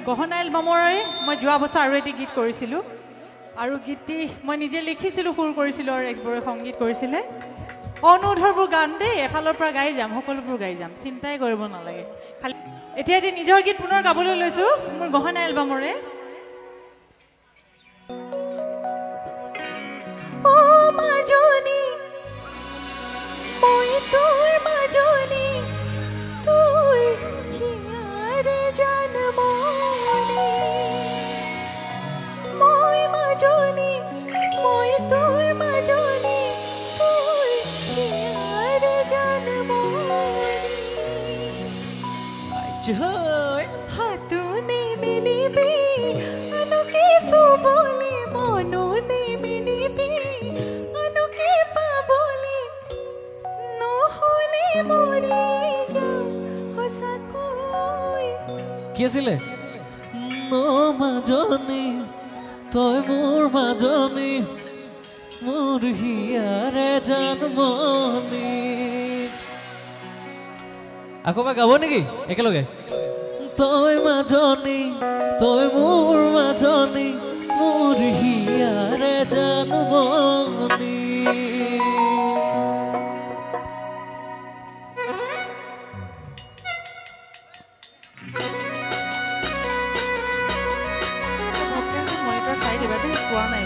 গহনা এলবামৰে মই যোৱা বছৰ আৰু এটি গীত কৰিছিলোঁ আৰু গীতটি মই নিজে লিখিছিলোঁ সুৰ কৰিছিলোঁ আৰু এক্সবৰে সংগীত কৰিছিলে অনুধৰবোৰ গান দেই এফালৰ পৰা গাই যাম সকলোবোৰ গাই যাম চিন্তাই কৰিব নালাগে খালি এতিয়া নিজৰ গীত পুনৰ গাবলৈ লৈছোঁ মোৰ গহনা এলবামৰে ও মাজনী মই তোৰ মাজনী তুই হিয়াৰে জানমনি মই মাজনী মই তোৰ মাজনী তুই হিয়াৰে জানমনি জয় হাতুনে মিলিবি আনকে চুবলে মনুনে মিলিবি আনকে পাবলে নহলে মৰি যাম সঁচাকৈ কি আছিলে মাজনী তই মোৰ মাজনী মোৰ হিয়াৰে জানমনি আকৌ এবাৰ গাব নেকি একেলগে তই মাজনী তই মোৰ মাজনী মোৰ হিয়াৰে জানমনি চাই দিবা দেই কোৱা নাই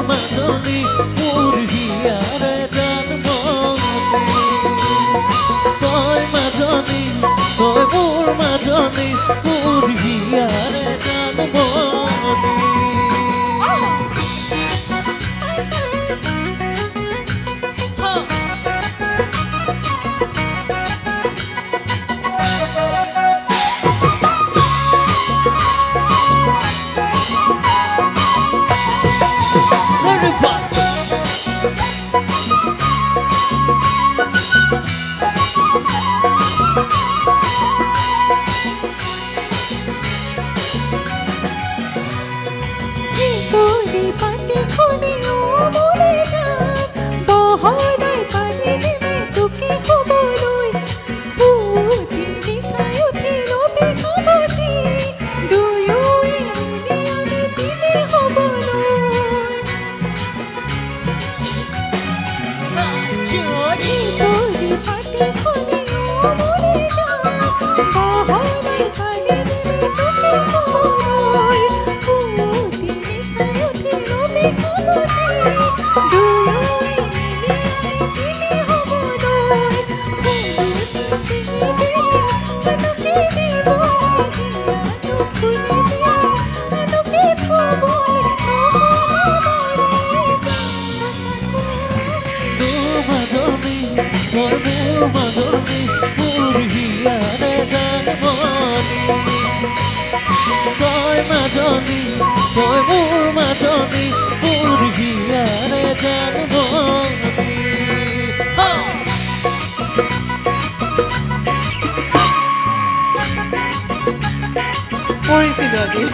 মাজনী মোৰ হিয়াৰে জানমনি তই মাজনী তই মোৰ মাজনী মোৰ হিয়াৰে জানমনি তই মাজনী তই মোৰ মাজনী মোৰ হিয়াৰে জানমনি কৰিছিলোঁ আজি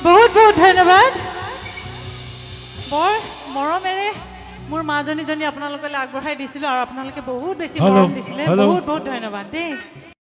বহুত বহুত ধন্যবাদ বৰ মৰমেৰে মোৰ মাজনীজনী আপোনালোকলৈ আগবঢ়াই দিছিলোঁ আৰু আপোনালোকে বহুত বেছি মৰম দিছিলে বহুত বহুত ধন্যবাদ দেই